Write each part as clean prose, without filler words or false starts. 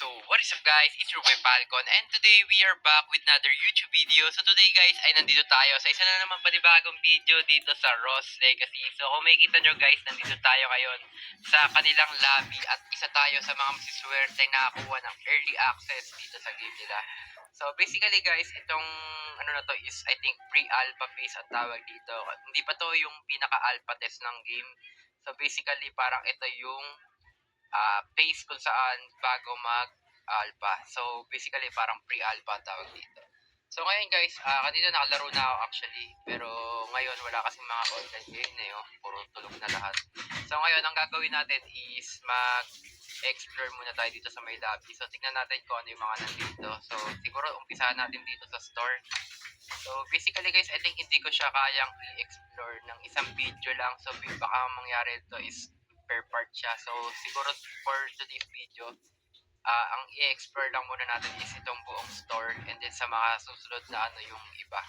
So, what is up guys? It's your boy Falcon and today we are back with another YouTube video. So today guys ay nandito tayo sa isa na naman panibagong video dito sa Ross Legacy. So kung makikita nyo guys, nandito tayo ngayon sa kanilang lobby at isa tayo sa mga masiswerte nakakuha ng early access dito sa game nila. So basically guys, itong ano na to is I think pre-alpha phase ang tawag dito. Hindi pa to yung pinaka-alpha test ng game. So basically parang ito yung phase kung saan bago mag-alpha. So, basically, parang pre-alpha tawag dito. So, ngayon guys, kanina nakalaro na ako actually. Pero ngayon, wala kasing mga online game na yun. Puro tulog na lahat. So, ngayon, ang gagawin natin is mag-explore muna tayo dito sa may lobby. So, tignan natin kung ano yung mga nandito. So, siguro, umpisahan natin dito sa store. So, basically guys, I think hindi ko siya kayang i-explore ng isang video lang. So, baka mangyari ito is per part siya. So, siguro for today's video, ang i-explore lang muna natin is itong buong store and then sa mga susunod na ano yung iba.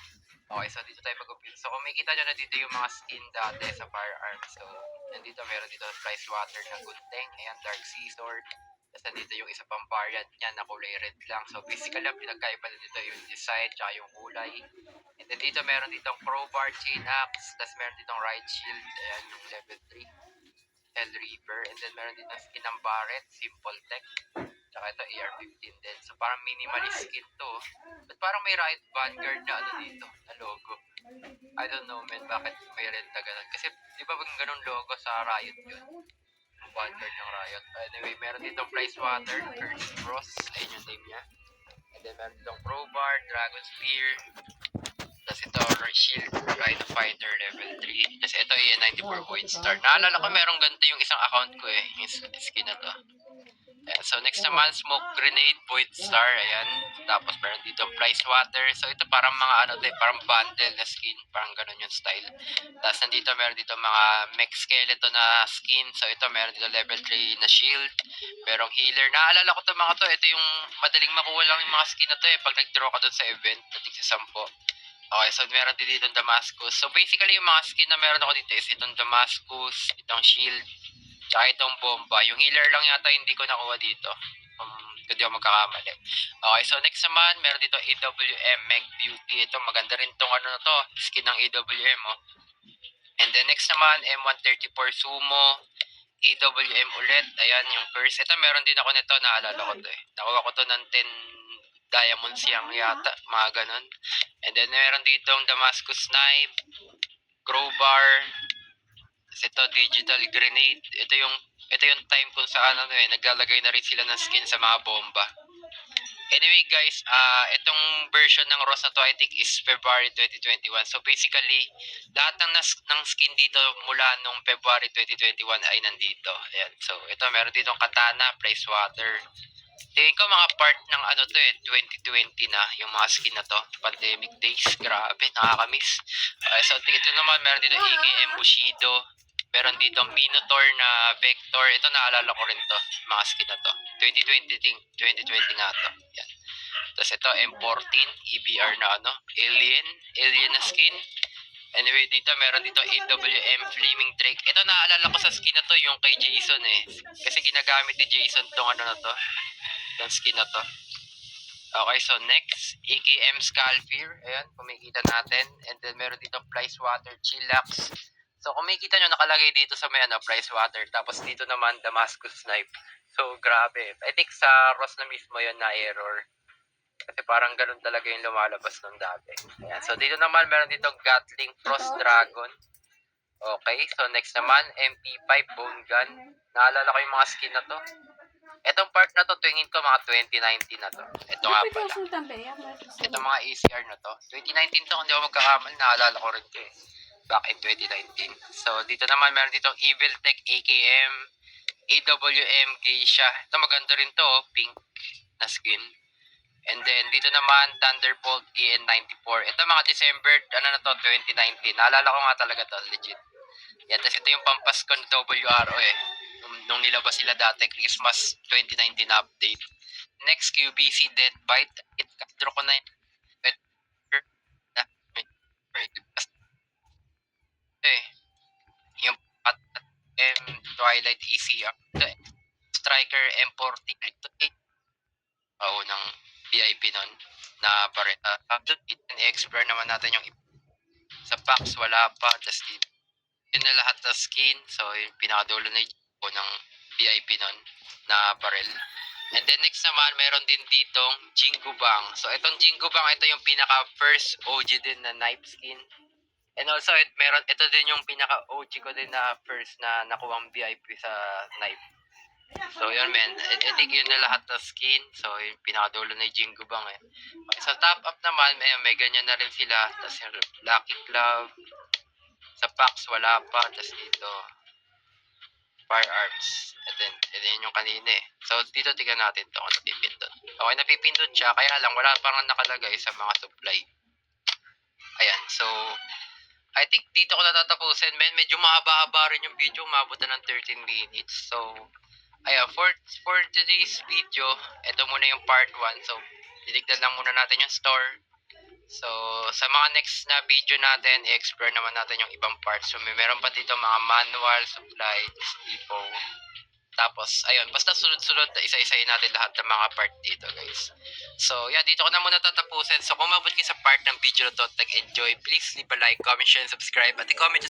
Okay, so dito tayo mag-umpisa. So, kung makikita nyo na dito yung mga skin dati sa firearms. So, nandito meron dito Price Water na Gunting. Ayan, Dark Sea Sword. Tapos nandito yung isa pang variant niya na kulay red lang. So, basically, ang pinagkaiba na dito yung design tsaka yung kulay. And then dito meron ditong crowbar, chain axe. Tapos meron ditong right shield. Ayan, yung level 3. Hell Reaper, and then meron dito skin ng Barret, Simple Tech, tsaka ito AR-15 din. So parang minimalist skin to. But parang may Riot Vanguard na ano dito, na logo. I don't know man, bakit may red na ganun. Kasi di ba bang ganun logo sa Riot yun? Yung Vanguard ng Riot. Anyway, meron dito Price Water, Curse Cross, ayun yung name niya. And then meron ditong Crowbar, Dragon Spear, tapos ito, Shield, Rhino Fighter, level 3. Tapos ito, EN94 Void Star. Naalala ko merong ganito yung isang account ko eh. Yung skin na to. Ayan. So next naman, Smoke Grenade, Void Star. Ayan. Tapos meron dito Price Water. So ito parang mga ano to, parang bundle na skin. Parang ganun yung style. Tapos nandito meron dito mga mech skeleton na skin. So ito meron dito level 3 na shield. Merong healer. Naalala ko to mga to. Ito yung madaling makuha lang yung mga skin na to eh. Pag nag-draw ka dun sa event, natig sa 10. Okay, so meron din dito Damascus. So basically yung mga skin na meron ako dito is itong Damascus, itong shield, tsaka itong bomba. Yung healer lang yata hindi ko nakuha dito. Hindi ako magkakamali. Okay, so next naman, meron dito AWM Meg Beauty. Ito maganda rin tong ano na to, skin ng AWM oh. And then next naman, M134 Sumo, AWM ulit. Ayan, yung curse. Ito meron din ako nito, naalala ko to eh. Nakuha ko to ng 10 diamonds yang yata, mga ganun. And then meron ditong Damascus Knife, Crowbar, ito Digital Grenade. Ito yung time kung saan ano eh, naglalagay na rin sila ng skin sa mga bomba. Anyway guys, itong version ng Ross na to I think is February 2021. So basically, lahat ng skin dito mula nung February 2021 ay nandito. Ayan. So ito meron ditong Katana, Price Water. Tingin ko mga part ng ano to eh, 2020 na yung mga skin na to. Pandemic days, grabe, nakakamiss. So ito naman, meron dito AKM Bushido. Meron dito Minotaur na Vector. Ito naalala ko rin to, mga skin na to. 2020 nga to. Yan. Tapos ito M14, EBR na ano, Alien na skin. Anyway, dito meron dito AWM Flaming Drake. Ito naalala ko sa skin na to, yung kay Jason eh. Kasi ginagamit ni Jason tong ano na to. Yung skin na to. Okay, so next, AKM Scalfear. Ayan, kumikita natin. And then meron dito Price Water Chillax. So kung makikita nyo, nakalagay dito sa may ano, Price Water. Tapos dito naman, Damascus Knife. So grabe. I think sa Ross na mismo yun na error. Kasi parang ganun talaga yung lumalabas nung dati. Ayan. So dito naman, meron dito Gatling Frost Dragon. Okay, so next naman, MP5 Bone Gun. Naalala ko yung mga skin na to. Etong part na to, tingin ko mga 2019 na to. Ito nga pala. Ito mga ACR na to. 2019 to, kung di ako magkakamali, naalala ko rin to eh. Back in 2019. So, dito naman meron ditong Evil Tech AKM, AWM Geisha. Ito maganda rin to, pink na skin. And then, dito naman, Thunderbolt EN94. Ito mga December, ano na to, 2019. Naalala ko nga talaga to, legit. Yan, tapos ito yung Pampasko na WRO eh. Nung nilabas sila dati, Christmas 2019 update. Next, QBC Dead Bite. Draw ko na yung M Twilight ECR. Striker M40. ng VIP nun na pare. Doon i-explore naman natin yung sa packs wala pa. Tapos dito yun na lahat ng skin. So yung pinakadulo na yung ng VIP nun na barrel. And then next naman, meron din ditong Jingu Bang. So itong Jingu Bang, ito yung pinaka first OG din na knife skin. And also, ito din yung pinaka OG ko din na first na nakuwang VIP sa knife. So yun men, I think yun na lahat ng skin. So yung pinakadulo na yung Jingu Bang eh. Okay, sa top up naman, may ganyan na rin sila. Tapos yung Lucky Glove. Sa packs wala pa. Tapos dito, firearms. And then yung kanina eh. So dito tingnan natin to kung napipindot. Okay, napipindot siya. Kaya lang, wala parang nakalagay sa mga supply. Ayan, so I think dito ko natatapusin. Medyo mahaba-haba rin yung video. Umabot na ng 13 minutes. So, ayan, for today's video, ito muna yung part 1. So, dilignan lang muna natin yung store. So, sa mga next na video natin, i-explore naman natin yung ibang parts. So, meron pa dito mga manual, supply, depot. Tapos, ayun, basta sunod-sunod na isa-isahin natin lahat ng mga part dito, guys. So, yeah, dito ko na muna tatapusin. So, kung mabot kayo sa part ng video na to, tag-enjoy, please leave a like, comment, share, and subscribe. At i-comment